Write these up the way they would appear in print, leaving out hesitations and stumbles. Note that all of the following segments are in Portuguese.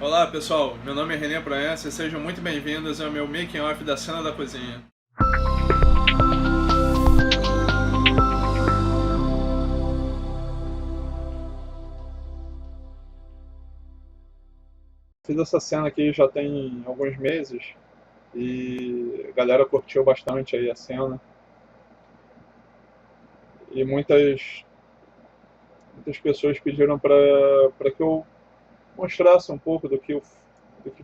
Olá pessoal, meu nome é René Proença e sejam muito bem-vindos ao meu making off da cena da cozinha. Fiz essa cena aqui já tem alguns meses e a galera curtiu bastante aí a cena e muitas pessoas pediram para que eu mostrasse um pouco do que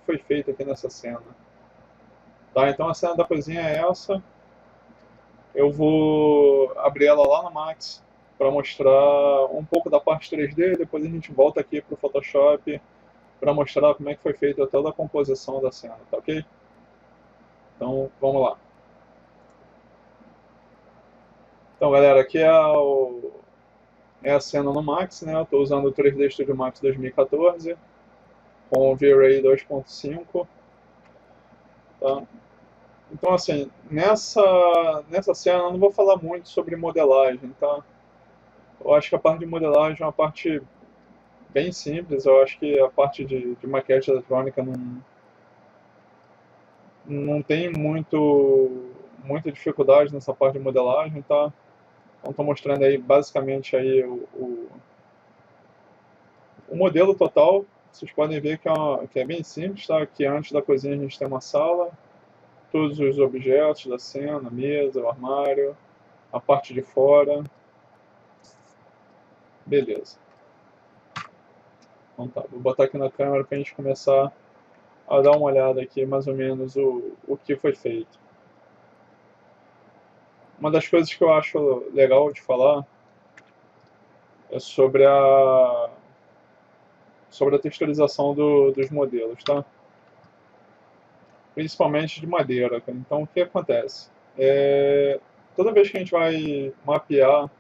foi feito aqui nessa cena. Tá, então a cena da cozinha é essa. Eu vou abrir ela lá no Max para mostrar um pouco da parte 3D, depois a gente volta aqui para o Photoshop para mostrar como é que foi feita toda a composição da cena, tá ok? Então vamos lá. Então galera, aqui é a cena no Max, né? Eu estou usando o 3D Studio Max 2014 com o V-Ray 2.5, tá? Então assim, nessa cena eu não vou falar muito sobre modelagem, tá? Eu acho que a parte de modelagem é uma parte bem simples, eu acho que a parte de maquete eletrônica não tem muita dificuldade nessa parte de modelagem, tá? Então estou mostrando aí basicamente aí o modelo total. Vocês podem ver que é bem simples, tá? Aqui antes da cozinha a gente tem uma sala, todos os objetos da cena, a mesa, o armário, a parte de fora. Beleza. Então tá, vou botar aqui na câmera para a gente começar a dar uma olhada aqui mais ou menos o que foi feito. Uma das coisas que eu acho legal de falar é sobre a texturização dos modelos, tá? Principalmente de madeira. Então, o que acontece? Toda vez que a gente vai mapear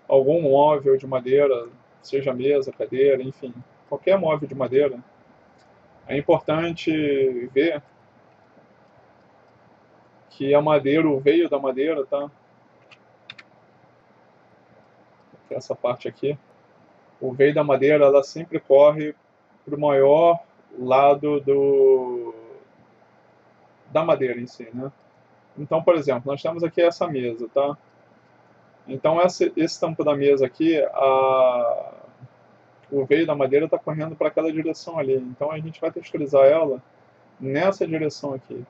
algum móvel de madeira, seja mesa, cadeira, enfim, qualquer móvel de madeira, é importante ver que a madeira, o veio da madeira, tá? Que é essa parte aqui, o veio da madeira, ela sempre corre para o maior lado da madeira em si, né? Então, por exemplo, nós temos aqui essa mesa, tá? Então, esse tampo da mesa aqui, o veio da madeira está correndo para aquela direção ali. Então, a gente vai texturizar ela nessa direção aqui.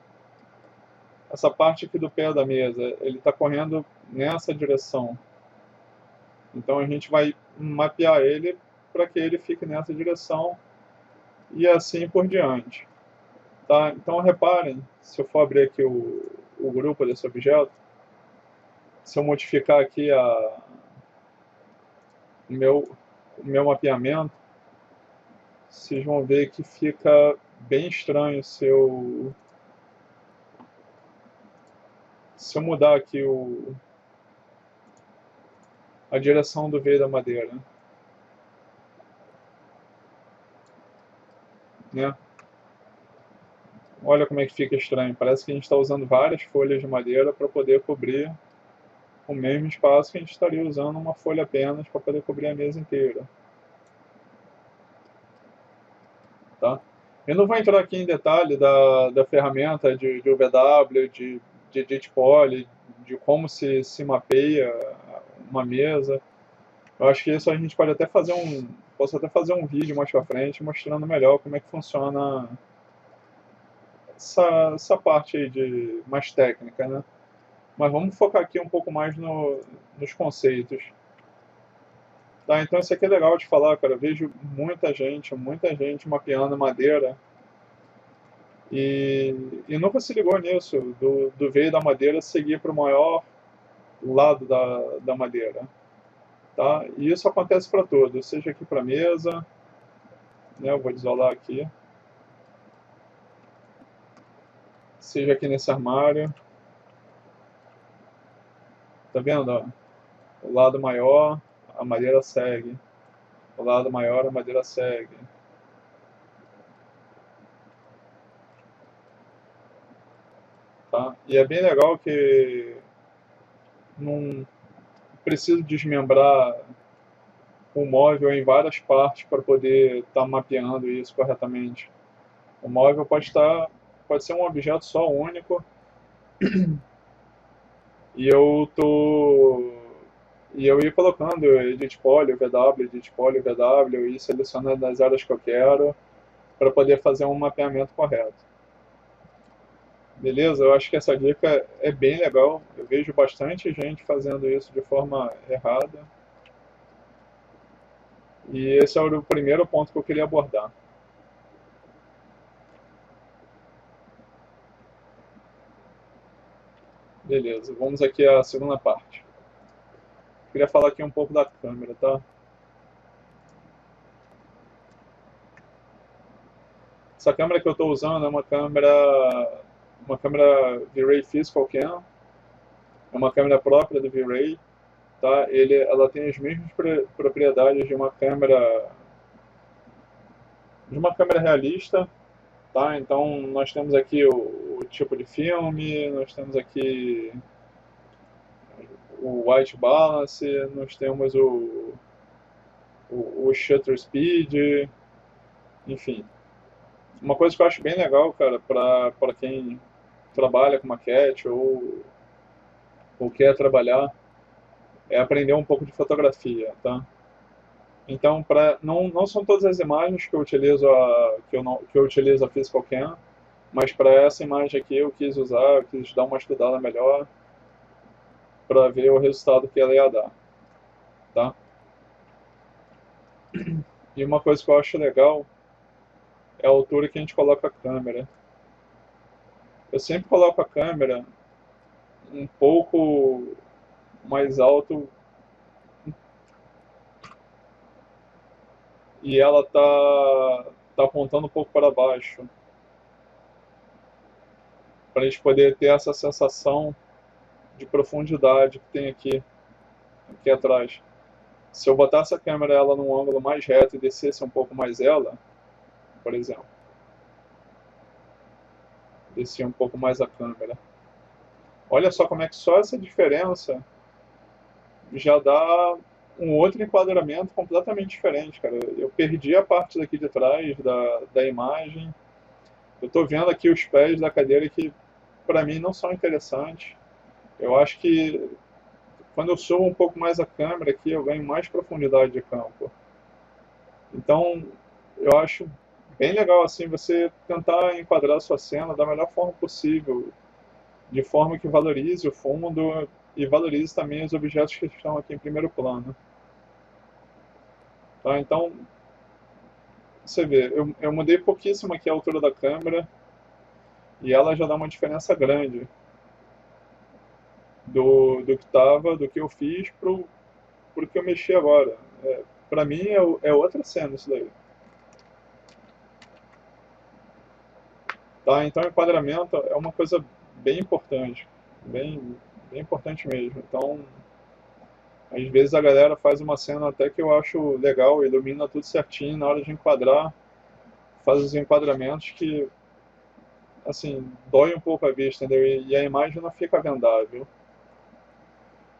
Essa parte aqui do pé da mesa, ele está correndo nessa direção. Então, a gente vai mapear ele para que ele fique nessa direção e assim por diante. Tá? Então, reparem, se eu for abrir aqui o grupo desse objeto, se eu modificar aqui o meu mapeamento, vocês vão ver que fica bem estranho se eu mudar aqui a direção do veio da madeira, né? Olha como é que fica estranho, parece que a gente está usando várias folhas de madeira para poder cobrir o mesmo espaço que a gente estaria usando uma folha apenas para poder cobrir a mesa inteira. Tá? Eu não vou entrar aqui em detalhe da ferramenta de UVW, de Edit Poly, de como se mapeia uma mesa. Eu acho que isso a gente pode até posso até fazer um vídeo mais para frente mostrando melhor como é que funciona essa parte aí mais técnica, né? Mas vamos focar aqui um pouco mais nos conceitos. Tá, então isso aqui é legal de falar, cara. Eu vejo muita gente mapeando madeira e nunca se ligou nisso, do veio da madeira seguir para o maior lado da madeira. Tá? E isso acontece para todos, seja aqui para a mesa, né, eu vou isolar aqui, seja aqui nesse armário. Tá vendo? Ó? O lado maior, a madeira segue. O lado maior, a madeira segue. Tá? E é bem legal que não preciso desmembrar o móvel em várias partes para poder estar mapeando isso corretamente. O móvel pode ser um objeto só único e eu ir colocando edit poly, VW, edit poly, VW e selecionando as áreas que eu quero para poder fazer um mapeamento correto. Beleza? Eu acho que essa dica é bem legal. Eu vejo bastante gente fazendo isso de forma errada. E esse é o primeiro ponto que eu queria abordar. Beleza, vamos aqui à segunda parte. Queria falar aqui um pouco da câmera, tá? Essa câmera que eu estou usando é uma câmera V-Ray Physical Cam, é uma câmera própria do V-Ray, tá? Ela tem as mesmas propriedades de uma câmera realista, tá? Então nós temos aqui o tipo de filme, nós temos aqui o white balance, nós temos o shutter speed, enfim. Uma coisa que eu acho bem legal, cara, para quem trabalha com maquete ou quer trabalhar, é aprender um pouco de fotografia, tá? Então, não são todas as imagens que eu utilizo que eu utilizo a Physical Cam, mas para essa imagem aqui eu quis dar uma estudada melhor para ver o resultado que ela ia dar, tá? E uma coisa que eu acho legal é a altura que a gente coloca a câmera. Eu sempre coloco a câmera um pouco mais alto e ela tá apontando um pouco para baixo, para a gente poder ter essa sensação de profundidade que tem aqui atrás. Se eu botasse a câmera ela num ângulo mais reto e descesse um pouco mais ela, por exemplo, descia um pouco mais a câmera. Olha só como é que só essa diferença já dá um outro enquadramento completamente diferente, cara. Eu perdi a parte daqui de trás da imagem. Eu estou vendo aqui os pés da cadeira que, para mim, não são interessantes. Eu acho que quando eu subo um pouco mais a câmera aqui, eu ganho mais profundidade de campo. Então, eu acho bem legal assim você tentar enquadrar a sua cena da melhor forma possível, de forma que valorize o fundo e valorize também os objetos que estão aqui em primeiro plano. Tá? Então, você vê, eu mudei pouquíssimo aqui a altura da câmera e ela já dá uma diferença grande do que eu fiz pro que eu mexi agora. Para mim é outra cena isso daí. Tá? Então, enquadramento é uma coisa bem importante, bem importante mesmo. Então, às vezes a galera faz uma cena até que eu acho legal, ilumina tudo certinho, na hora de enquadrar, faz os enquadramentos que, assim, dói um pouco a vista, entendeu? E a imagem não fica vendável.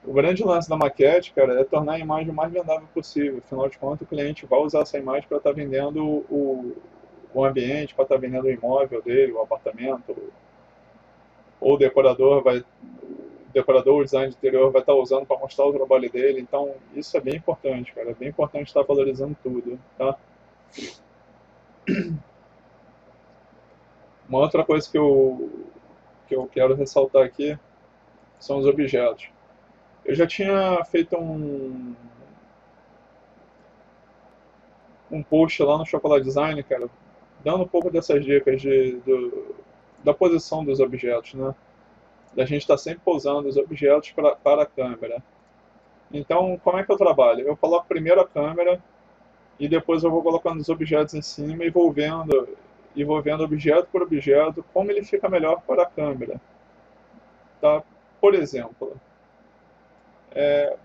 O grande lance da maquete, cara, é tornar a imagem o mais vendável possível. Afinal de contas, o cliente vai usar essa imagem para estar vendendo o ambiente, para estar vendendo o imóvel dele, o apartamento, ou o decorador, o design de interior vai estar usando para mostrar o trabalho dele. Então, isso é bem importante, cara. É bem importante estar valorizando tudo, tá? Uma outra coisa que eu quero ressaltar aqui são os objetos. Eu já tinha feito um post lá no Chocolate Design, cara, dando um pouco dessas dicas da posição dos objetos, né? Da gente estar sempre pousando os objetos para a câmera. Então, como é que eu trabalho? Eu coloco primeiro a câmera e depois eu vou colocando os objetos em cima e vou vendo objeto por objeto como ele fica melhor para a câmera. Tá? Por exemplo,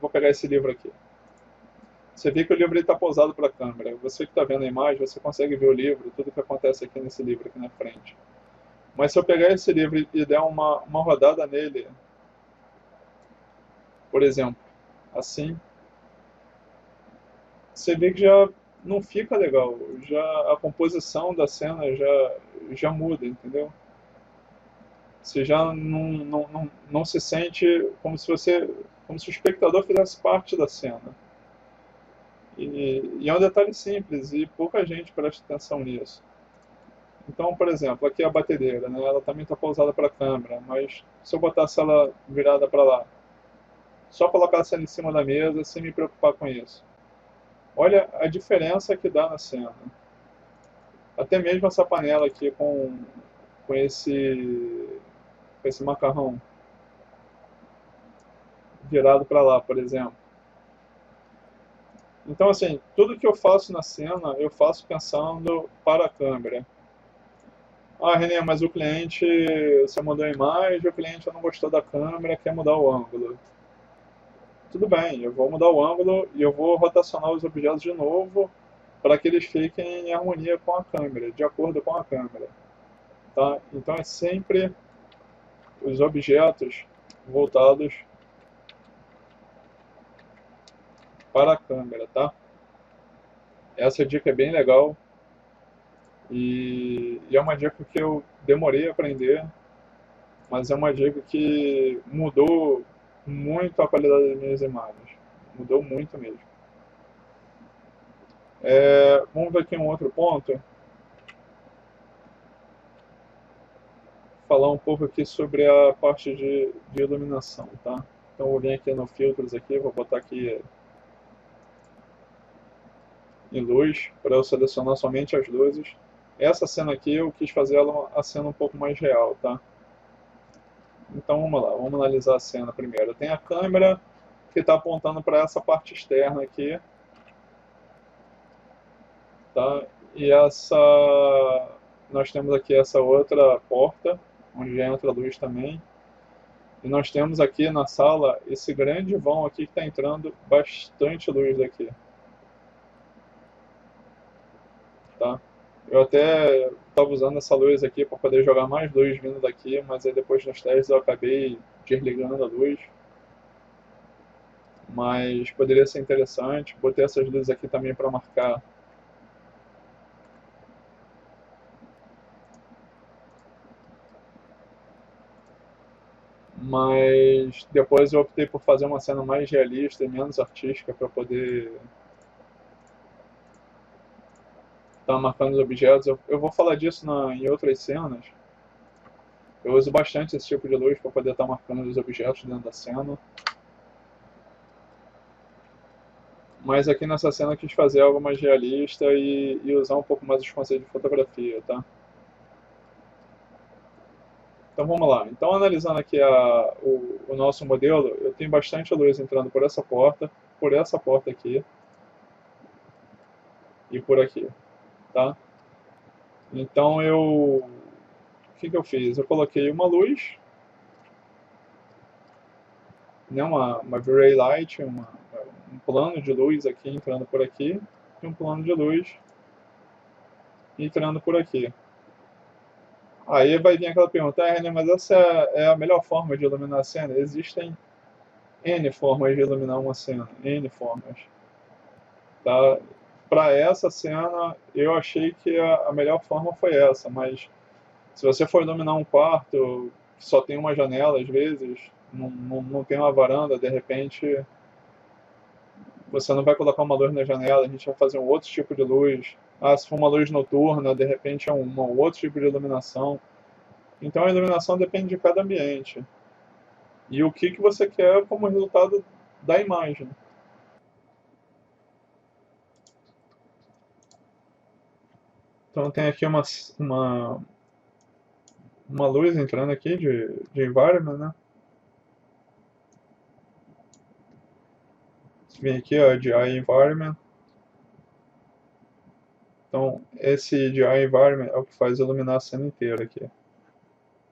vou pegar esse livro aqui. Você vê que o livro está pousado para a câmera. Você que está vendo a imagem, você consegue ver o livro, tudo que acontece aqui nesse livro aqui na frente. Mas se eu pegar esse livro e der uma rodada nele, por exemplo, assim, você vê que já não fica legal, já a composição da cena já muda, entendeu? Você já não se sente como se o espectador fizesse parte da cena. E é um detalhe simples e pouca gente presta atenção nisso. Então, por exemplo, aqui é a batedeira, né? Ela também está pousada para a câmera, mas se eu botasse ela virada para lá, só colocasse ela em cima da mesa sem me preocupar com isso. Olha a diferença que dá na cena. Até mesmo essa panela aqui com esse macarrão virado para lá, por exemplo. Então, assim, tudo que eu faço na cena, eu faço pensando para a câmera. Ah, René, mas o cliente, você mandou a imagem, o cliente não gostou da câmera, quer mudar o ângulo. Tudo bem, eu vou mudar o ângulo e eu vou rotacionar os objetos de novo para que eles fiquem em harmonia com a câmera, de acordo com a câmera. Tá? Então é sempre os objetos voltados para a câmera, tá? Essa dica é bem legal e é uma dica que eu demorei a aprender, mas é uma dica que mudou muito a qualidade das minhas imagens. Mudou muito mesmo. Vamos ver aqui um outro ponto. Falar um pouco aqui sobre a parte de iluminação, tá? Então eu vou vir aqui no filtros aqui, vou botar aqui em luz, para eu selecionar somente as luzes. Essa cena aqui eu quis fazer ela a cena um pouco mais real, tá? Então vamos lá, vamos analisar a cena primeiro. Tem a câmera que está apontando para essa parte externa aqui, tá? E nós temos aqui essa outra porta, onde já entra a luz também. E nós temos aqui na sala esse grande vão aqui que está entrando bastante luz daqui. Tá? Eu até estava usando essa luz aqui para poder jogar mais luz vindo daqui, mas aí depois nos testes eu acabei desligando a luz. Mas poderia ser interessante. Botei essas luzes aqui também para marcar. Mas depois eu optei por fazer uma cena mais realista e menos artística para poder estar marcando os objetos. Eu vou falar disso em outras cenas. Eu uso bastante esse tipo de luz para poder estar marcando os objetos dentro da cena. Mas aqui nessa cena eu quis fazer algo mais realista e usar um pouco mais os conceitos de fotografia, tá? Então vamos lá. Então analisando aqui o nosso modelo, eu tenho bastante luz entrando por essa porta aqui e por aqui, tá? Então o que eu fiz? Eu coloquei uma luz, né, uma V-Ray Light, um plano de luz aqui entrando por aqui e um plano de luz entrando por aqui. Aí vai vir aquela pergunta, René, mas essa é a melhor forma de iluminar a cena? Existem N formas de iluminar uma cena, N formas. Tá? Para essa cena, eu achei que a melhor forma foi essa, mas se você for iluminar um quarto que só tem uma janela, às vezes, não tem uma varanda, de repente, você não vai colocar uma luz na janela, a gente vai fazer um outro tipo de luz. Ah, se for uma luz noturna, de repente é um outro tipo de iluminação. Então a iluminação depende de cada ambiente. E o que você quer como resultado da imagem. Então tem aqui uma luz entrando aqui de environment, né? Você vem aqui, ó, DI environment. Então esse DI environment é o que faz iluminar a cena inteira aqui.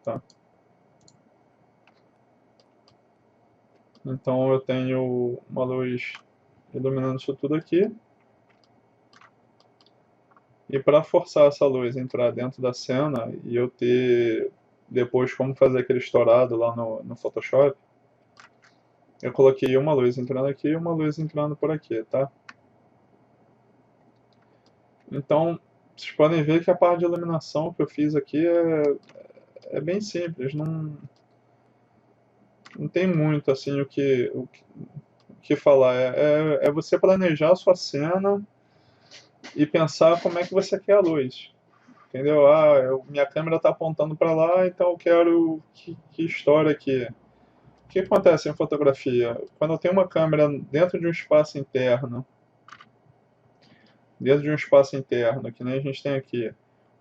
Tá? Então eu tenho uma luz iluminando isso tudo aqui. E para forçar essa luz a entrar dentro da cena e eu ter depois como fazer aquele estourado lá no Photoshop, eu coloquei uma luz entrando aqui e uma luz entrando por aqui, tá? Então, vocês podem ver que a parte de iluminação que eu fiz aqui é bem simples, não tem muito assim o que falar. É você planejar a sua cena e pensar como é que você quer a luz. Entendeu? Minha câmera está apontando para lá, então eu quero que história aqui. O que acontece em fotografia? Quando eu tenho uma câmera dentro de um espaço interno, que nem a gente tem aqui,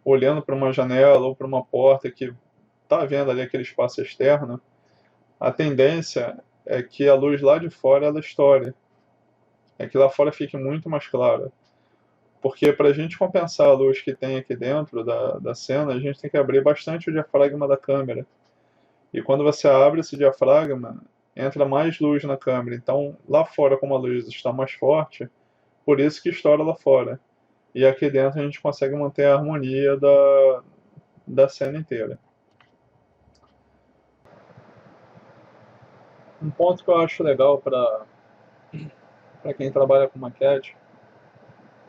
olhando para uma janela ou para uma porta que está vendo ali aquele espaço externo, a tendência é que a luz lá de fora ela estoure, é que lá fora fique muito mais clara. Porque para a gente compensar a luz que tem aqui dentro da cena, a gente tem que abrir bastante o diafragma da câmera. E quando você abre esse diafragma, entra mais luz na câmera. Então, lá fora, como a luz está mais forte, por isso que estoura lá fora. E aqui dentro a gente consegue manter a harmonia da cena inteira. Um ponto que eu acho legal para quem trabalha com maquete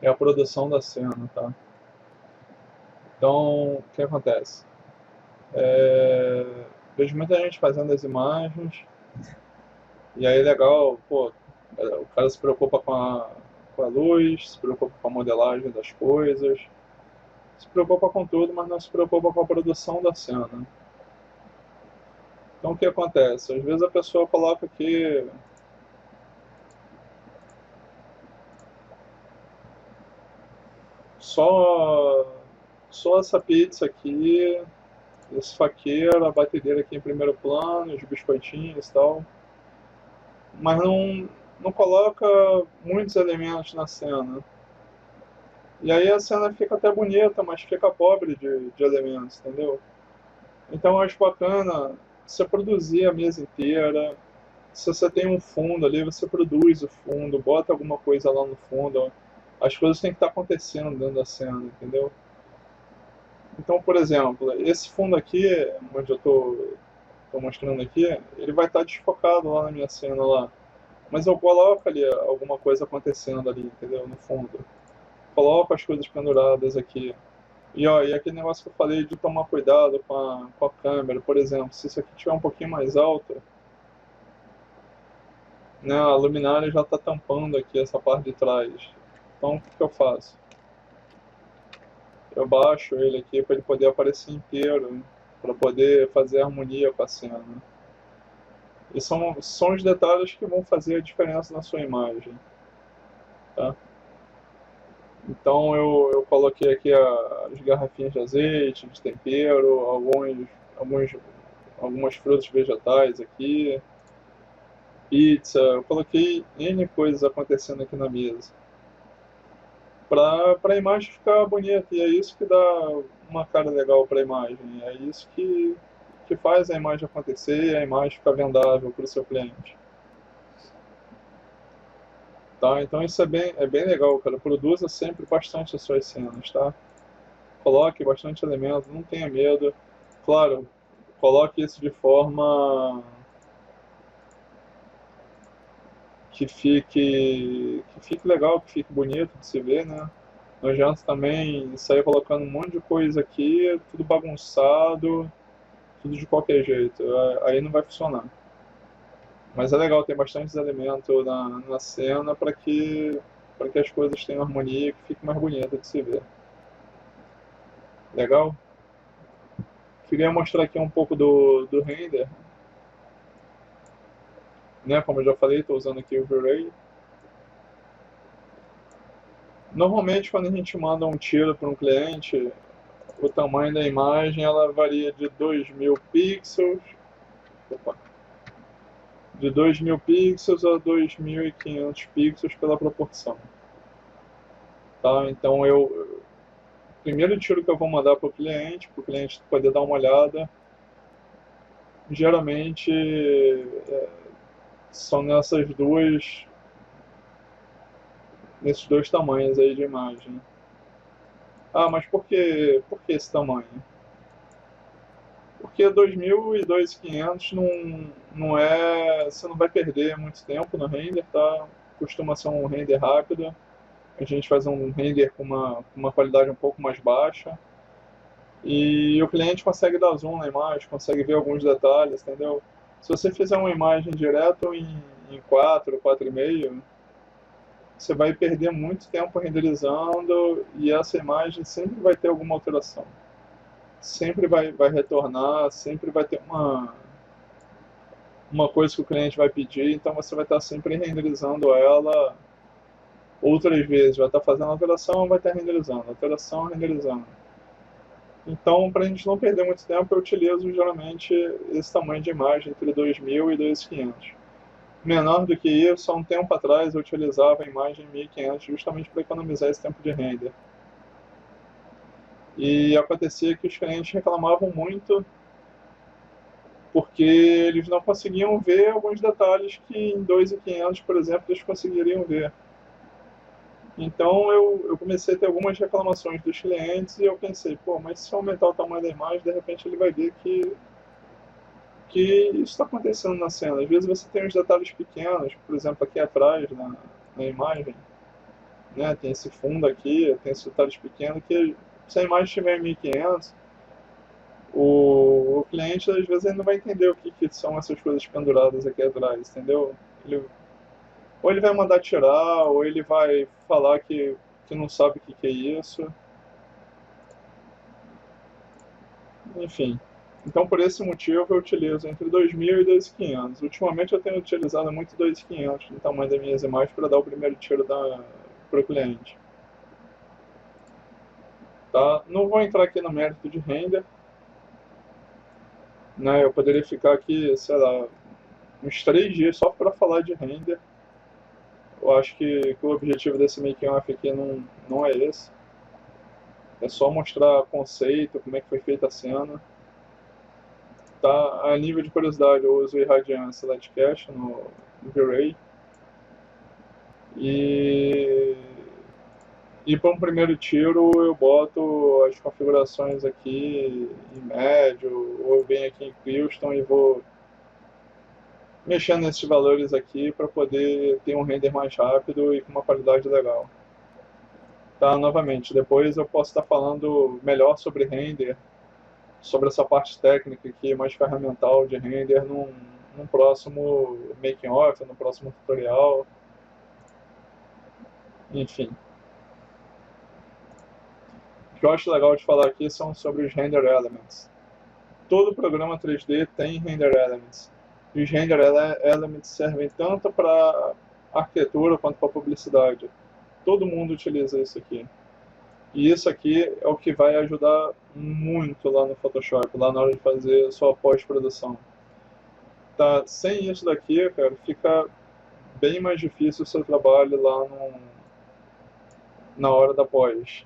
é a produção da cena, tá? Então, o que acontece? Vejo muita gente fazendo as imagens, e aí é legal, pô, o cara se preocupa com a luz, se preocupa com a modelagem das coisas, se preocupa com tudo, mas não se preocupa com a produção da cena. Então o que acontece? Às vezes a pessoa coloca aqui só, só essa pizza aqui, esse faqueiro, a batedeira aqui em primeiro plano, os biscoitinhos e tal, mas não coloca muitos elementos na cena. E aí a cena fica até bonita, mas fica pobre de elementos, entendeu? Então eu acho bacana você produzir a mesa inteira. Se você tem um fundo ali, você produz o fundo, bota alguma coisa lá no fundo. As coisas têm que estar acontecendo dentro da cena, entendeu? Então, por exemplo, esse fundo aqui, onde eu tô mostrando aqui, ele vai estar desfocado lá na minha cena lá. Mas eu coloco ali alguma coisa acontecendo ali, entendeu? No fundo. Coloco as coisas penduradas aqui. E aquele negócio que eu falei de tomar cuidado com a câmera, por exemplo, se isso aqui estiver um pouquinho mais alto, né, a luminária já está tampando aqui essa parte de trás. Então o que eu faço? Eu baixo ele aqui para ele poder aparecer inteiro, para poder fazer harmonia com a cena. E são os detalhes que vão fazer a diferença na sua imagem. Tá? Então eu coloquei aqui as garrafinhas de azeite, de tempero, alguns, algumas frutas vegetais aqui, pizza, eu coloquei N coisas acontecendo aqui na mesa. Para a imagem ficar bonita, e é isso que dá uma cara legal para a imagem, é isso que faz a imagem acontecer e a imagem ficar vendável para o seu cliente. Tá? Então isso é bem legal, cara. Produza sempre bastante as suas cenas, tá? Coloque bastante elemento, não tenha medo. Claro, coloque isso de forma que fique legal, que fique bonito de se ver, né? Não adianta também sair colocando um monte de coisa aqui, tudo bagunçado, tudo de qualquer jeito. Aí não vai funcionar. Mas é legal ter bastante elementos na cena para que as coisas tenham harmonia e que fique mais bonita de se ver. Legal? Queria mostrar aqui um pouco do render, né? Como eu já falei, estou usando aqui o V-Ray. Normalmente, quando a gente manda um tiro para um cliente, o tamanho da imagem ela varia de 2000 pixels, opa, de 2000 pixels a 2500 pixels pela proporção. Tá? Então, o primeiro tiro que eu vou mandar para o cliente poder dar uma olhada, geralmente são nesses dois tamanhos aí de imagem. Ah, mas por que esse tamanho? Porque 2000 e 2500 não é. Você não vai perder muito tempo no render, tá? Costuma ser um render rápido. a gente faz um render com uma qualidade um pouco mais baixa. E o cliente consegue dar zoom na imagem, consegue ver alguns detalhes, entendeu? Se você fizer uma imagem direto em 4, 4,5, você vai perder muito tempo renderizando e essa imagem sempre vai ter alguma alteração. Sempre vai retornar, sempre vai ter uma coisa que o cliente vai pedir, então você vai estar sempre renderizando ela outras vezes. Vai estar fazendo alteração, vai estar renderizando, alteração, renderizando. Então, para a gente não perder muito tempo, eu utilizo geralmente esse tamanho de imagem, entre 2000 e 2500. Menor do que isso, há um tempo atrás eu utilizava a imagem 1500 justamente para economizar esse tempo de render. E acontecia que os clientes reclamavam muito porque eles não conseguiam ver alguns detalhes que em 2500, por exemplo, eles conseguiriam ver. Então eu comecei a ter algumas reclamações dos clientes e eu pensei, pô, mas se eu aumentar o tamanho da imagem, de repente ele vai ver que isso está acontecendo na cena. Às vezes você tem uns detalhes pequenos, por exemplo, aqui atrás na imagem, né, tem esse fundo aqui, tem esses detalhes pequenos que se a imagem estiver em 1500, o cliente às vezes ele não vai entender o que são essas coisas penduradas aqui atrás, entendeu? Ou ele vai mandar tirar, ou ele vai falar que não sabe o que é isso. Enfim. Então, por esse motivo, eu utilizo entre 2000 e 2500. Ultimamente, eu tenho utilizado muito 2500 no tamanho das minhas imagens para dar o primeiro tiro para o cliente. Tá? Não vou entrar aqui no mérito de render. Né? Eu poderia ficar aqui, sei lá, uns 3 dias só para falar de render. Eu acho que o objetivo desse making-off aqui não é esse. É só mostrar conceito, como é que foi feita a cena. Tá? A nível de curiosidade, eu uso o Irradiance Lightcast no V-Ray. E para um primeiro tiro eu boto as configurações aqui em médio, ou eu venho aqui em Houston e vou mexendo nesses valores aqui para poder ter um render mais rápido e com uma qualidade legal. Tá, novamente, depois eu posso estar falando melhor sobre render, sobre essa parte técnica aqui, mais ferramental de render num próximo making off, no próximo tutorial. Enfim. O que eu acho legal de falar aqui são sobre os render elements. Todo programa 3D tem render elements. E os render elements servem tanto para arquitetura quanto para publicidade. Todo mundo utiliza isso aqui. E isso aqui é o que vai ajudar muito lá no Photoshop, lá na hora de fazer a sua pós-produção. Tá? Sem isso daqui, cara, fica bem mais difícil o seu trabalho lá na hora da pós.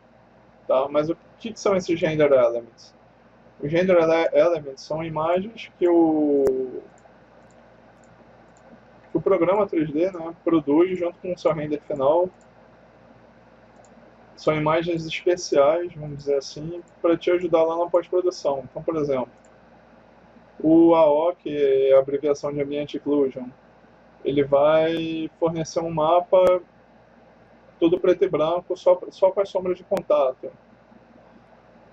Tá? Mas o que são esses render elements? Os render elements são imagens que o programa 3D, né, produz junto com o seu render final. São imagens especiais, vamos dizer assim, para te ajudar lá na pós-produção. Então, por exemplo, o AO, que é a abreviação de Ambient Occlusion, ele vai fornecer um mapa todo preto e branco, só com as sombras de contato.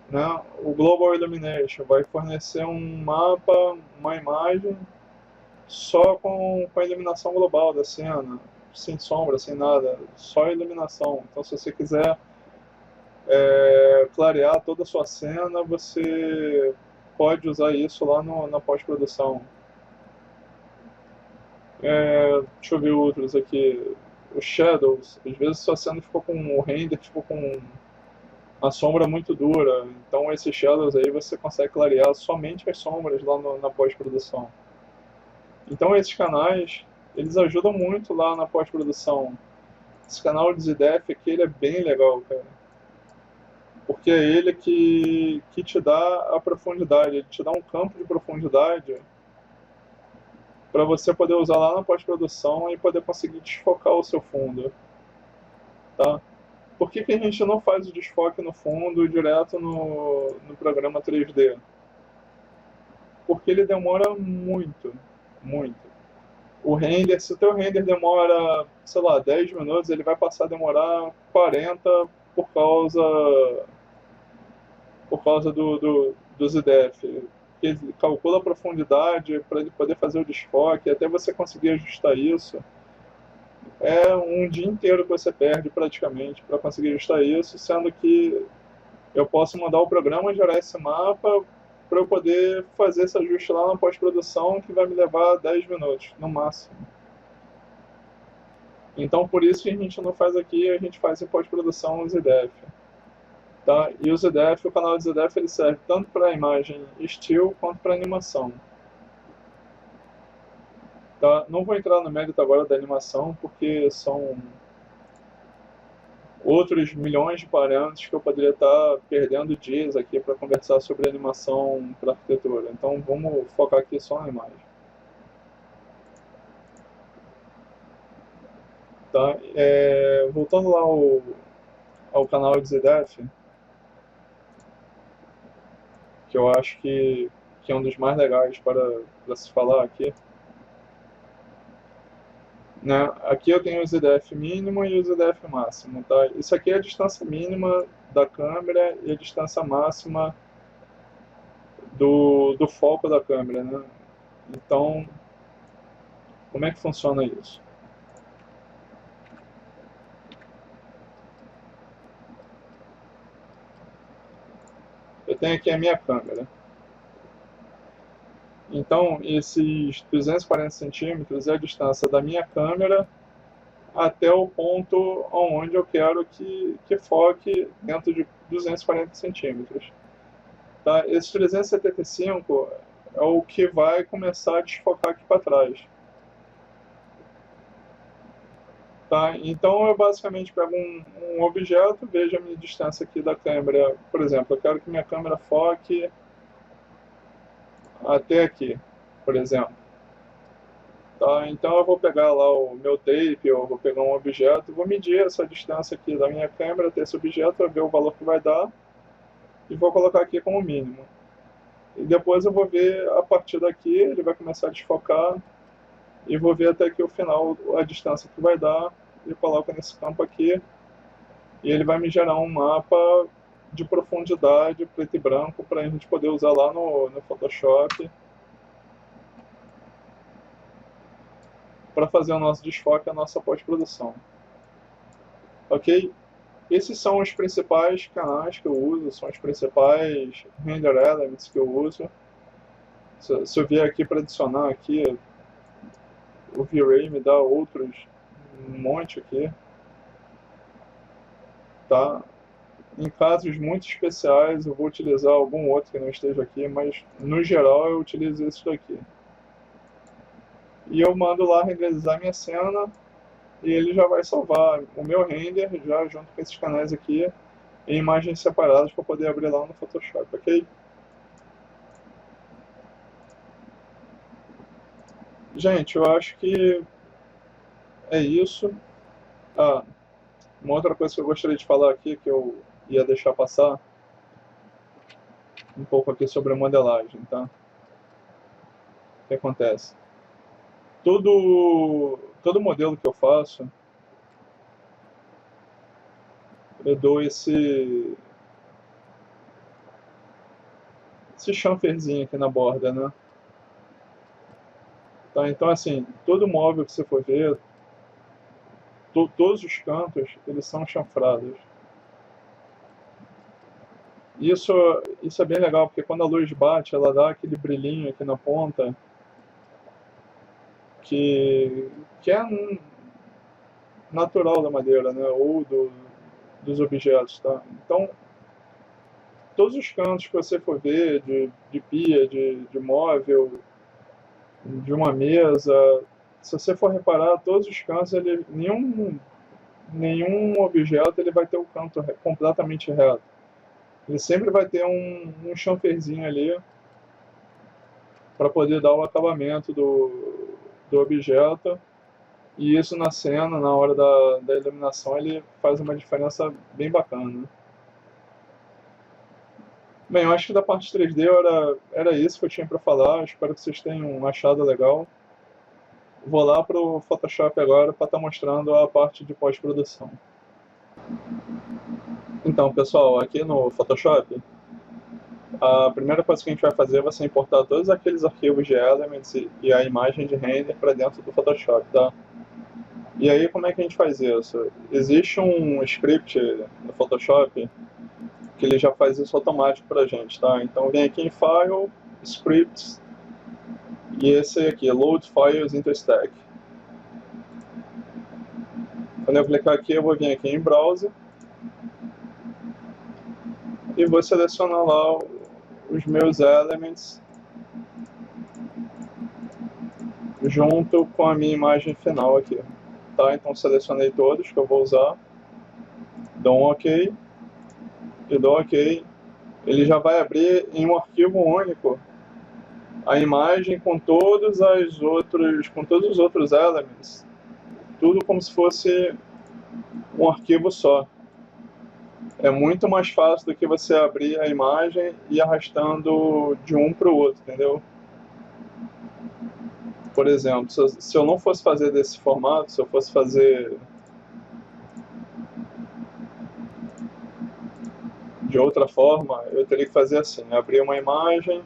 Né? O Global Illumination vai fornecer um mapa, uma imagem, só com a iluminação global da cena, sem sombra, sem nada, só iluminação. Então, se você quiser clarear toda a sua cena, você pode usar isso lá na pós-produção. Deixa eu ver outros aqui. Os shadows, às vezes sua cena ficou com o render, ficou com a sombra muito dura, então esses shadows aí você consegue clarear somente as sombras lá na pós-produção. Então esses canais, eles ajudam muito lá na pós-produção. Esse canal de ZDF aqui, ele é bem legal, cara. Porque é ele que te dá a profundidade, ele te dá um campo de profundidade para você poder usar lá na pós-produção e poder conseguir desfocar o seu fundo. Tá? Por que a gente não faz o desfoque no fundo direto no programa 3D? Porque ele demora muito, muito. O render, se o teu render demora, sei lá, 10 minutos, ele vai passar a demorar 40 por causa, dos IDF. Ele calcula a profundidade para ele poder fazer o desfoque, até você conseguir ajustar isso. É um dia inteiro que você perde praticamente para conseguir ajustar isso, sendo que eu posso mandar o programa gerar esse mapa para eu poder fazer esse ajuste lá na pós-produção, que vai me levar 10 minutos, no máximo. Então, por isso que a gente não faz aqui, a gente faz em pós-produção os IDF. Tá? E os IDF, o canal de IDF, ele serve tanto para imagem still quanto para animação. Tá? Não vou entrar no mérito agora da animação, porque são outros milhões de parâmetros que eu poderia estar perdendo dias aqui para conversar sobre animação para arquitetura. Então vamos focar aqui só na imagem. Tá? Voltando lá ao canal de ZDF, que eu acho que é um dos mais legais para se falar aqui. Né? Aqui eu tenho o ZDF mínimo e o ZDF máximo. Tá? Isso aqui é a distância mínima da câmera e a distância máxima do foco da câmera. Né? Então, como é que funciona isso? Eu tenho aqui a minha câmera. Então, esses 240 centímetros é a distância da minha câmera até o ponto onde eu quero que foque dentro de 240 centímetros. Tá? Esse 375 é o que vai começar a desfocar aqui para trás. Tá? Então eu basicamente pego um objeto, vejo a minha distância aqui da câmera. Por exemplo, eu quero que minha câmera foque até aqui, por exemplo. Tá? Então eu vou pegar lá o meu tape, eu vou pegar um objeto, vou medir essa distância aqui da minha câmera até esse objeto, vou ver o valor que vai dar e vou colocar aqui como mínimo. E depois eu vou ver a partir daqui, ele vai começar a desfocar e vou ver até aqui o final a distância que vai dar e coloco nesse campo aqui e ele vai me gerar um mapa de profundidade preto e branco para a gente poder usar lá no Photoshop para fazer o nosso desfoque, a nossa pós-produção. Ok? Esses são os principais canais que eu uso, são os principais render elements que eu uso. Se eu vier aqui para adicionar aqui, o V-Ray me dá outros, um monte aqui. Tá? Em casos muito especiais eu vou utilizar algum outro que não esteja aqui, mas no geral eu utilizo esse daqui. E eu mando lá renderizar minha cena e ele já vai salvar o meu render já junto com esses canais aqui em imagens separadas para poder abrir lá no Photoshop, ok? Gente, eu acho que é isso. Ah, uma outra coisa que eu gostaria de falar aqui, que eu ia deixar passar, um pouco aqui sobre a modelagem, tá? O que acontece? Todo modelo que eu faço, eu dou esse chamferzinho aqui na borda, né? Tá? Então, assim, todo móvel que você for ver, todos os cantos, eles são chanfrados. Isso, isso é bem legal, porque quando a luz bate, ela dá aquele brilhinho aqui na ponta, que é natural da madeira, né? Ou dos objetos, tá? Então, todos os cantos que você for ver, de pia, de móvel, de uma mesa, se você for reparar, todos os cantos, nenhum objeto ele vai ter o canto completamente reto. Ele sempre vai ter um chanferzinho ali para poder dar o acabamento do objeto. E isso na cena, na hora da iluminação, ele faz uma diferença bem bacana. Bem, eu acho que da parte 3D era isso que eu tinha para falar. Espero que vocês tenham achado legal. vou lá para o Photoshop agora para estar mostrando a parte de pós-produção. Então, pessoal, aqui no Photoshop, a primeira coisa que a gente vai fazer vai ser importar todos aqueles arquivos de Elements e a imagem de render para dentro do Photoshop, tá? E aí, como é que a gente faz isso? Existe um script no Photoshop que ele já faz isso automático para a gente, tá? Então, vem aqui em File, Scripts, e esse aqui, Load Files into Stack. Quando eu clicar aqui, eu vou vir aqui em Browser e vou selecionar lá os meus Elements junto com a minha imagem final aqui, tá? Então selecionei todos que eu vou usar, dou um OK e dou OK. Ele já vai abrir em um arquivo único a imagem com todos os outros Elements, tudo como se fosse um arquivo só. É muito mais fácil do que você abrir a imagem e ir arrastando de um para o outro, entendeu? Por exemplo, se eu não fosse fazer desse formato, se eu fosse fazer de outra forma, eu teria que fazer assim, abrir uma imagem,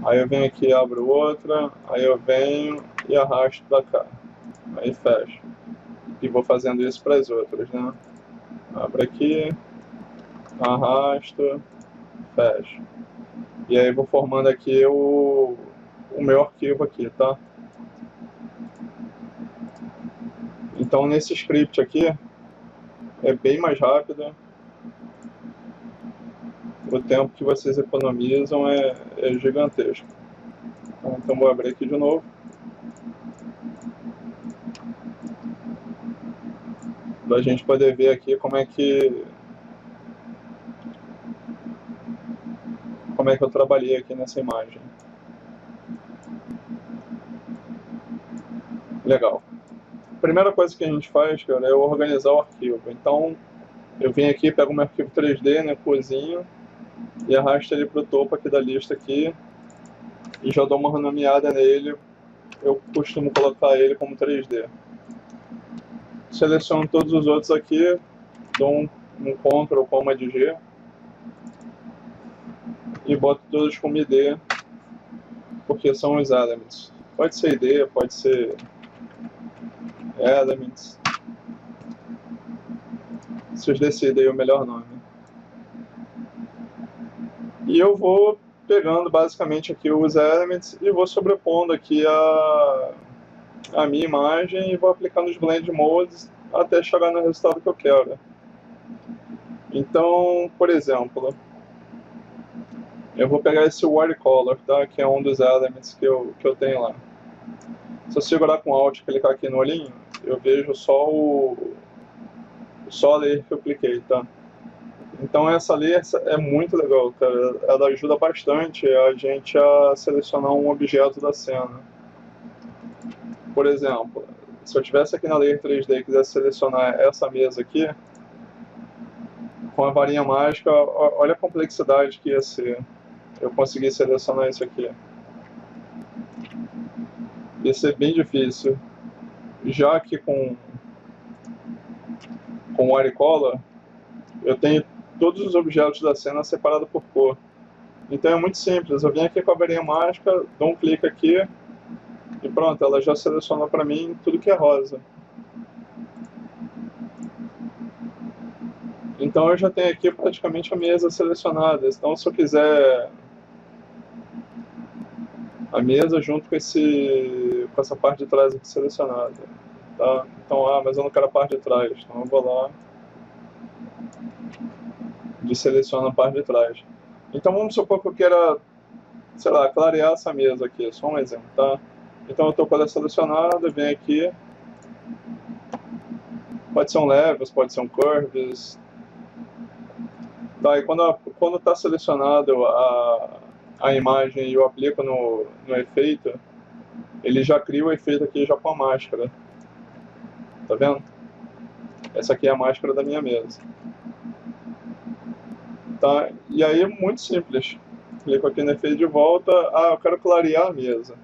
aí eu venho aqui e abro outra, aí eu venho e arrasto para cá, aí fecho. E vou fazendo isso para as outras, né? Abro aqui, arrasto, fecho. E aí vou formando aqui o meu arquivo aqui, tá? Então nesse script aqui é bem mais rápido. O tempo que vocês economizam é gigantesco. Então vou abrir aqui de novo. Para a gente poder ver aqui como é que eu trabalhei aqui nessa imagem. Legal. A primeira coisa que a gente faz, cara, é organizar o arquivo. Então eu venho aqui, pego meu arquivo 3D, né, cozinho, e arrasto ele para o topo aqui da lista aqui, e já dou uma renomeada nele. Eu costumo colocar ele como 3D. Seleciono todos os outros aqui, dou um Ctrl ou Command G e boto todos como ID, porque são os elements. Pode ser ID, pode ser elements. Vocês decidem o melhor nome. E eu vou pegando basicamente aqui os elements e vou sobrepondo aqui a minha imagem e vou aplicando os blend modes até chegar no resultado que eu quero. Então, por exemplo, eu vou pegar esse watercolor, tá? Que é um dos elements que eu tenho lá. Se eu segurar com Alt e clicar aqui no olhinho, eu vejo só a layer que eu cliquei, tá? Então essa layer é muito legal, cara. Ela ajuda bastante a gente a selecionar um objeto da cena. Por exemplo, se eu tivesse aqui na layer 3D e quisesse selecionar essa mesa aqui, com a varinha mágica, olha a complexidade que ia ser. Eu consegui selecionar isso aqui. Ia ser bem difícil. Já que com o watercolor, eu tenho todos os objetos da cena separados por cor. Então é muito simples, eu venho aqui com a varinha mágica, dou um clique aqui e pronto, ela já selecionou para mim tudo que é rosa. Então eu já tenho aqui praticamente a mesa selecionada. Então se eu quiser a mesa junto com essa parte de trás aqui selecionada, tá? Então, mas eu não quero a parte de trás, então eu vou lá e seleciono a parte de trás. Então vamos supor que eu queira, sei lá, clarear essa mesa aqui, só um exemplo, tá? Então eu estou com ela selecionada, venho aqui, pode ser um Levels, pode ser um Curves, tá? E quando está selecionado a imagem e eu aplico no efeito, ele já cria o efeito aqui já com a máscara, tá vendo? Essa aqui é a máscara da minha mesa. Tá? E aí é muito simples. Clico aqui no efeito de volta, eu quero clarear a mesa.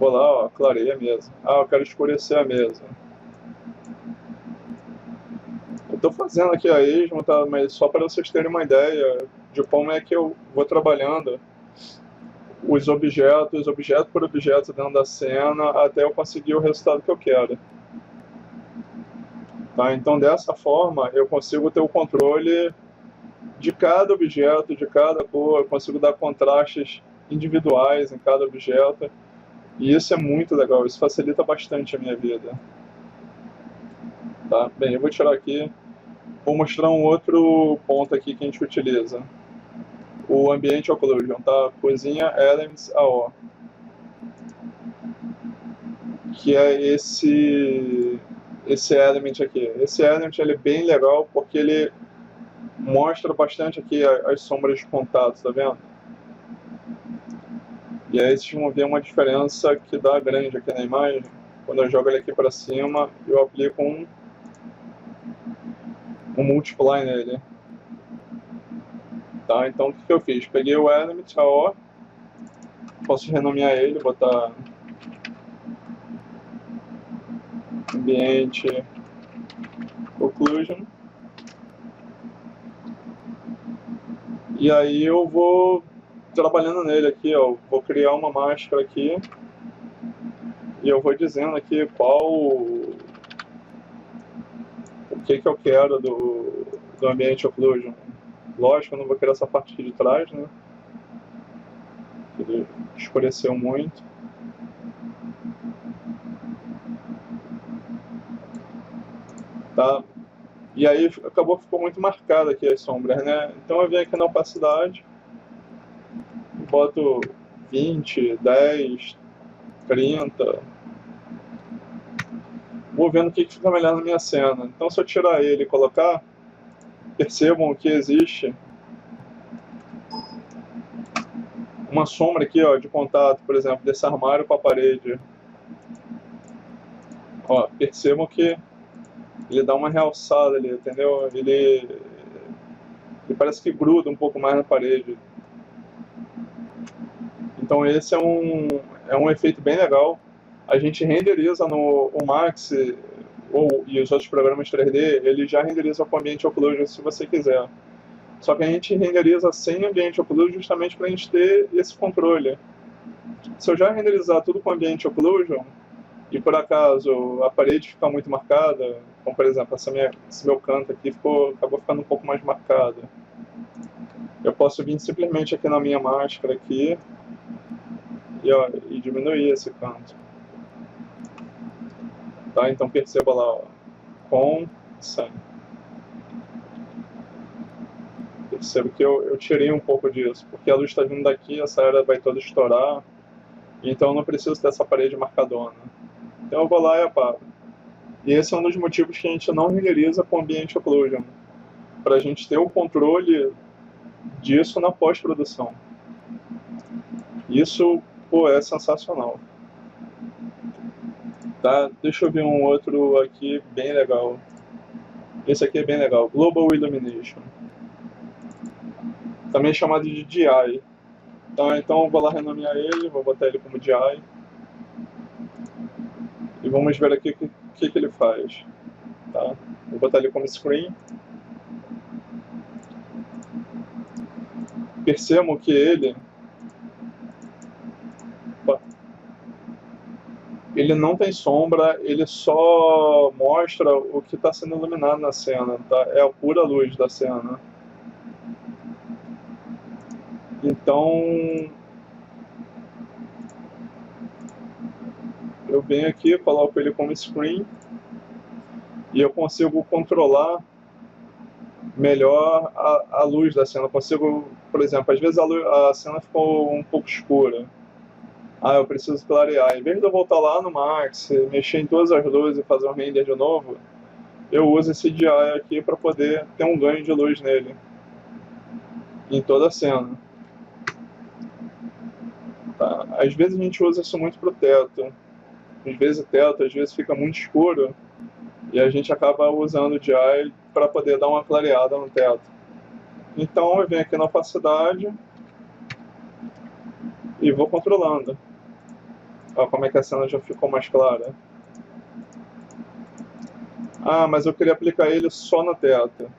Vou lá, ó, clarei a mesa. Ah, eu quero escurecer a mesa. Eu estou fazendo aqui a esmo, tá? Mas só para vocês terem uma ideia de como é que eu vou trabalhando os objetos, objeto por objeto dentro da cena, até eu conseguir o resultado que eu quero. Tá? Então, dessa forma, eu consigo ter o controle de cada objeto, de cada cor, eu consigo dar contrastes individuais em cada objeto, e isso é muito legal, isso facilita bastante a minha vida. Tá? Bem, eu vou tirar aqui, vou mostrar um outro ponto aqui que a gente utiliza. O Ambient Occlusion, tá? Cozinha Elements AO. Que é esse element aqui. Esse element ele é bem legal porque ele mostra bastante aqui as sombras de contato, tá vendo? E aí vocês vão ver uma diferença que dá grande aqui na imagem. Quando eu jogo ele aqui para cima, eu aplico um multiply nele. Tá? Então o que eu fiz? Peguei o element AO, posso renomear ele, botar ambiente occlusion. E aí eu vou trabalhando nele aqui, ó. Vou criar uma máscara aqui e eu vou dizendo aqui o que eu quero do ambiente occlusion. Lógico, eu não vou criar essa parte aqui de trás, né? Ele escureceu muito. Tá? E aí acabou que ficou muito marcado aqui as sombras, né? Então eu venho aqui na opacidade, boto 20, 10, 30. Vou vendo o que fica melhor na minha cena. Então se eu tirar ele e colocar, percebam que existe uma sombra aqui, ó, de contato, por exemplo, desse armário com a parede. Ó, percebam que ele dá uma realçada ali, entendeu? Ele parece que gruda um pouco mais na parede. Então esse é um efeito bem legal. A gente renderiza no Max e os outros programas 3D, ele já renderiza com ambiente occlusion se você quiser. Só que a gente renderiza sem ambiente occlusion justamente para a gente ter esse controle. Se eu já renderizar tudo com ambiente occlusion, e por acaso a parede ficar muito marcada, como por exemplo esse meu canto aqui acabou ficando um pouco mais marcado, eu posso vir simplesmente aqui na minha máscara aqui e diminuir esse canto. Tá? Então perceba lá, ó, com 100. Perceba que eu tirei um pouco disso, porque a luz está vindo daqui, essa área vai toda estourar, então eu não preciso dessa parede marcadona. Então eu vou lá e apago. E esse é um dos motivos que a gente não renderiza com ambiente occlusion, para a gente ter o controle disso na pós-produção. Isso, pô, é sensacional. Tá? Deixa eu ver um outro aqui bem legal. Esse aqui é bem legal, Global Illumination. Também chamado de DI. Tá? Então eu vou lá renomear ele, vou botar ele como DI. E vamos ver aqui o que ele faz. Tá? Vou botar ele como Screen. Percebam que ele não tem sombra, ele só mostra o que está sendo iluminado na cena, tá? É a pura luz da cena. Então, eu venho aqui, coloco ele como screen e eu consigo controlar melhor a luz da cena. Eu consigo, por exemplo, às vezes a cena ficou um pouco escura. Ah, eu preciso clarear. Em vez de eu voltar lá no Max, mexer em todas as luzes e fazer um render de novo, eu uso esse DI aqui para poder ter um ganho de luz nele, em toda a cena. Tá? Às vezes a gente usa isso muito para o teto. Às vezes o teto fica muito escuro e a gente acaba usando o DI para poder dar uma clareada no teto. Então eu venho aqui na opacidade e vou controlando. Olha como é que a cena já ficou mais clara. Ah, mas eu queria aplicar ele só no teto.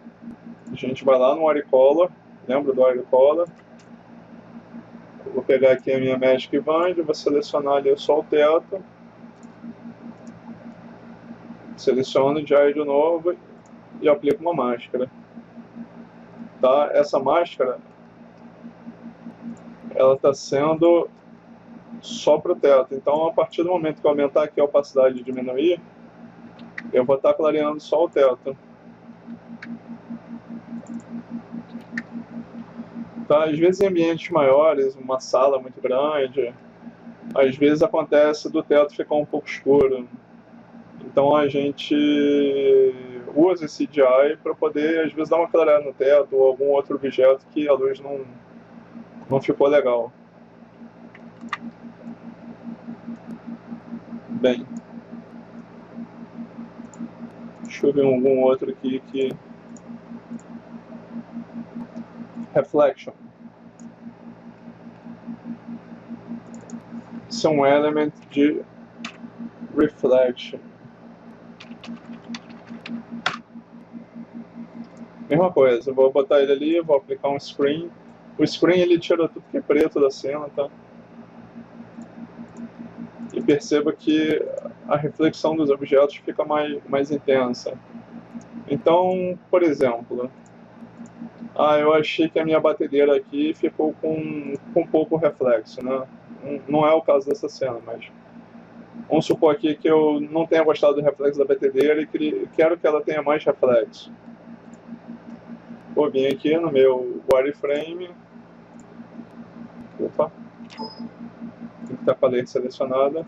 A gente vai lá no Watercolor, lembra do Watercolor? Vou pegar aqui a minha Magic Wand, vou selecionar ali só o teto. Seleciono de novo e aplico uma máscara. Tá? Essa máscara, ela está sendo só para o teto. Então, a partir do momento que eu aumentar aqui a opacidade e diminuir, eu vou estar clareando só o teto. Tá? Às vezes em ambientes maiores, uma sala muito grande, às vezes acontece do teto ficar um pouco escuro. Então a gente usa esse CGI para poder, às vezes, dar uma clareada no teto ou algum outro objeto que a luz não ficou legal. Bem, deixa eu ver algum outro aqui que... Reflection. Isso é um element de reflection. Mesma coisa, eu vou botar ele ali, vou aplicar um screen. O screen ele tira tudo que é preto da cena, tá? E perceba que a reflexão dos objetos fica mais intensa. Então, por exemplo, eu achei que a minha batedeira aqui ficou com pouco reflexo, né? Não é o caso dessa cena, mas vamos supor aqui que eu não tenha gostado do reflexo da batedeira e quero que ela tenha mais reflexo. Vou vir aqui no meu wireframe. Opa, tem que estar com a lente selecionada.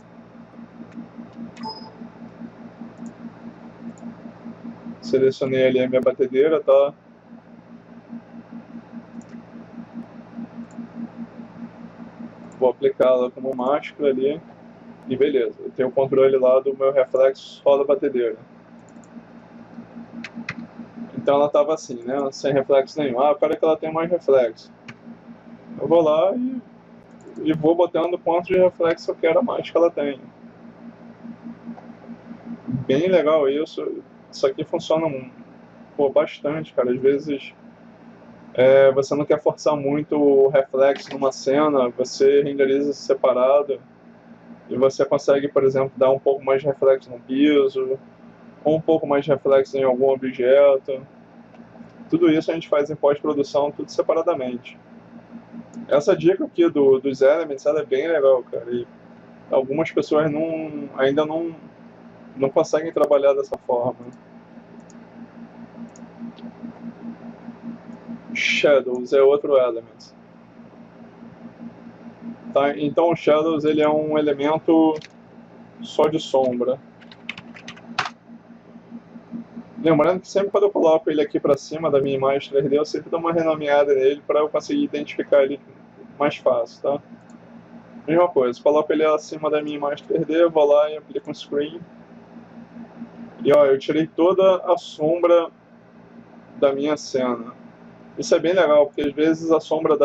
Selecionei ali a minha batedeira, tá? Vou aplicá-la como máscara ali. E beleza, eu tenho o controle lá do meu reflexo só da batedeira. Então ela estava assim, né? Sem reflexo nenhum. Eu quero que ela tenha mais reflexo. Eu vou lá e vou botando quanto de reflexo eu quero a mais que ela tenha. Bem legal isso. Isso aqui funciona bastante, cara. Às vezes você não quer forçar muito o reflexo numa cena, você renderiza separado e você consegue, por exemplo, dar um pouco mais de reflexo no piso, ou um pouco mais de reflexo em algum objeto. Tudo isso a gente faz em pós-produção, tudo separadamente. Essa dica aqui dos Elements, ela é bem legal, cara. E algumas pessoas ainda não conseguem trabalhar dessa forma. Shadows é outro element. Tá? Então o Shadows ele é um elemento só de sombra. Lembrando que sempre quando eu coloco ele aqui para cima da minha imagem 3D, eu sempre dou uma renomeada nele para eu conseguir identificar ele mais fácil, tá? Mesma coisa, coloco ele acima da minha imagem 3D, vou lá e aplico um screen. E ó, eu tirei toda a sombra da minha cena. Isso é bem legal, porque às vezes a sombra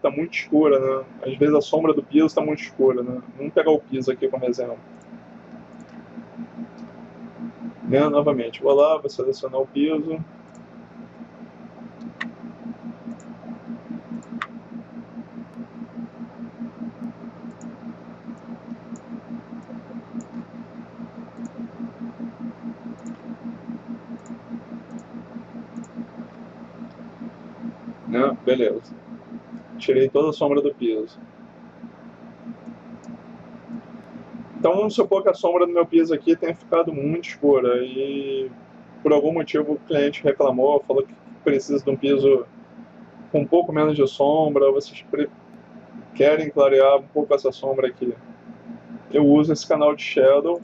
tá muito escura, né? Às vezes a sombra do piso tá muito escura, né? Vamos pegar o piso aqui como exemplo. Né? Novamente, vou lá, vou selecionar o piso. Né? Beleza. Tirei toda a sombra do piso. Então vamos supor que a sombra do meu piso aqui tenha ficado muito escura e por algum motivo o cliente reclamou, falou que precisa de um piso com um pouco menos de sombra, vocês querem clarear um pouco essa sombra aqui. Eu uso esse canal de Shadow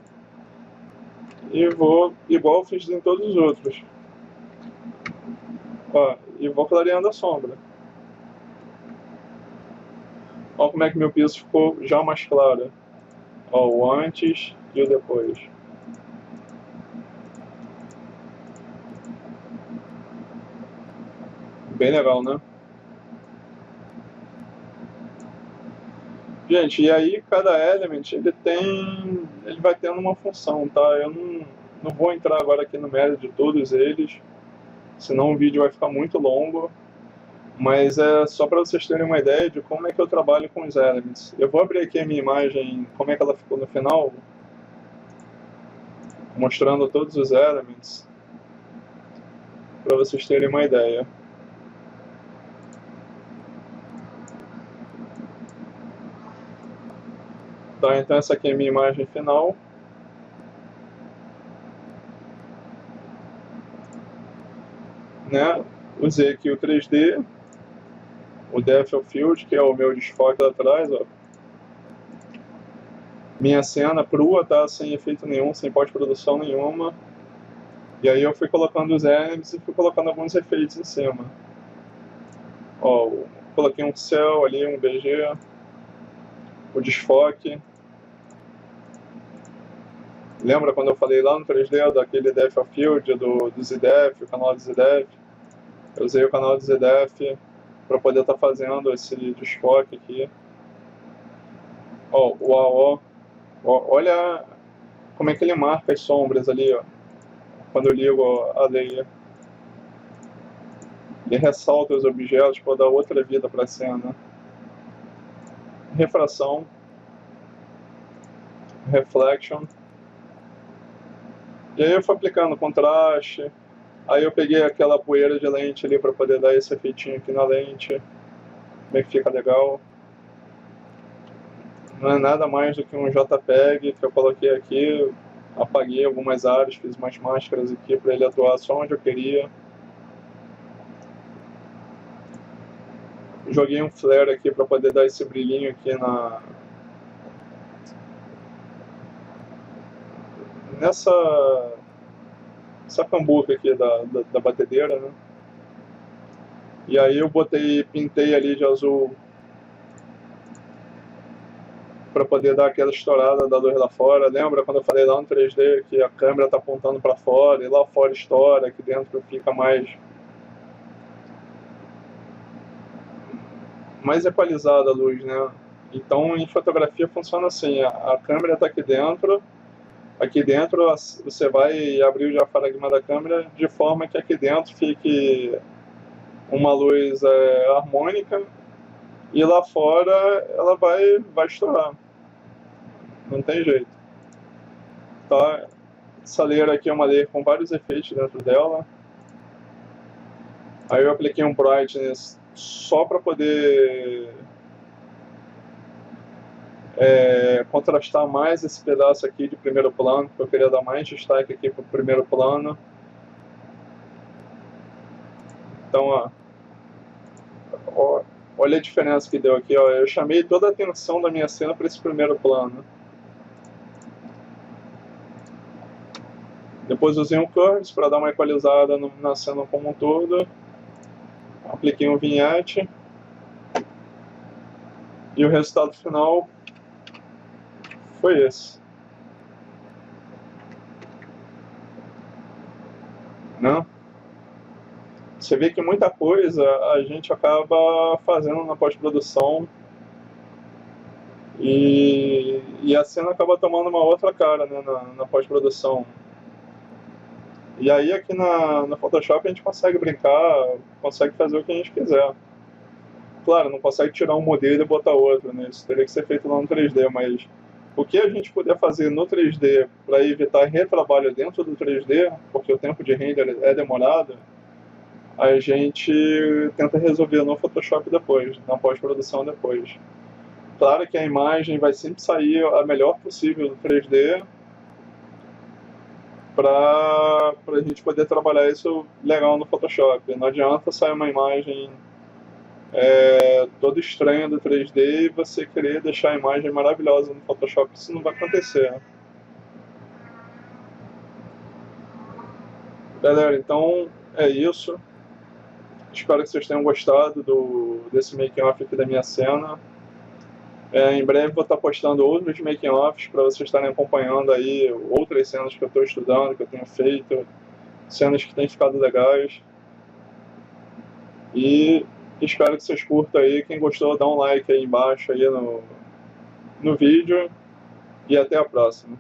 e vou, igual eu fiz em todos os outros, ó, e vou clareando a sombra. Olha como é que meu piso ficou já mais claro. Ó, o antes e o depois. Bem legal, né? Gente, e aí cada element ele vai tendo uma função, tá? Eu não vou entrar agora aqui no mérito de todos eles, senão o vídeo vai ficar muito longo, mas é só para vocês terem uma ideia de como é que eu trabalho com os elements. Eu vou abrir aqui a minha imagem, como é que ela ficou no final, mostrando todos os elements, para vocês terem uma ideia. Tá, então essa aqui é a minha imagem final. Né? Usei aqui o 3D, o Depth of Field, que é o meu desfoque lá atrás, ó. Minha cena crua, tá? Sem efeito nenhum, sem pós-produção nenhuma. E aí eu fui colocando os elements e fui colocando alguns efeitos em cima. Ó, coloquei um céu ali, um BG, o desfoque. Lembra quando eu falei lá no 3D daquele Depth of Field, do ZDF, o canal do ZDF? Eu usei o canal do ZDF para poder estar fazendo esse desfoque aqui. Ó, o AO. Ó, olha como é que ele marca as sombras ali, ó. Quando eu ligo a layer. Ele ressalta os objetos para dar outra vida para a cena. Refração. Reflection. E aí eu fui aplicando contraste. Aí eu peguei aquela poeira de lente ali para poder dar esse efeitinho aqui na lente. Como é que fica legal. Não é nada mais do que um JPEG que eu coloquei aqui. Apaguei algumas áreas, fiz umas máscaras aqui para ele atuar só onde eu queria. Joguei um flare aqui para poder dar esse brilhinho aqui nessa cambuca aqui da batedeira, né? E aí eu pintei ali de azul para poder dar aquela estourada da luz lá fora. Lembra quando eu falei lá no 3D que a câmera está apontando para fora e lá fora estoura, aqui dentro fica mais equalizada a luz, né? Então em fotografia funciona assim, a câmera está aqui dentro você vai abrir o diafragma da câmera de forma que aqui dentro fique uma luz harmônica e lá fora ela vai estourar. Não tem jeito. Tá? Essa layer aqui é uma layer com vários efeitos dentro dela. Aí eu apliquei um brightness só para poder contrastar mais esse pedaço aqui de primeiro plano, porque eu queria dar mais destaque aqui para o primeiro plano. Então, ó, olha a diferença que deu aqui. Ó. Eu chamei toda a atenção da minha cena para esse primeiro plano. Depois usei um Curves para dar uma equalizada na cena como um todo. Apliquei um vignette. E o resultado final foi esse. Né? Você vê que muita coisa a gente acaba fazendo na pós-produção e a cena acaba tomando uma outra cara, né, na pós-produção. E aí aqui na Photoshop a gente consegue brincar, consegue fazer o que a gente quiser. Claro, não consegue tirar um modelo e botar outro, né? Isso teria que ser feito lá no 3D, mas o que a gente puder fazer no 3D para evitar retrabalho dentro do 3D, porque o tempo de render é demorado, a gente tenta resolver no Photoshop depois, na pós-produção depois. Claro que a imagem vai sempre sair a melhor possível do 3D para a gente poder trabalhar isso legal no Photoshop. Não adianta sair uma imagem toda estranha do 3D e você querer deixar a imagem maravilhosa no Photoshop, isso não vai acontecer. Galera, então é isso. Espero que vocês tenham gostado desse making-off aqui da minha cena. Em breve vou estar postando outros making-offs para vocês estarem acompanhando aí outras cenas que eu estou estudando, que eu tenho feito, cenas que têm ficado legais. E espero que vocês curtam aí. Quem gostou, dá um like aí embaixo aí no vídeo e até a próxima.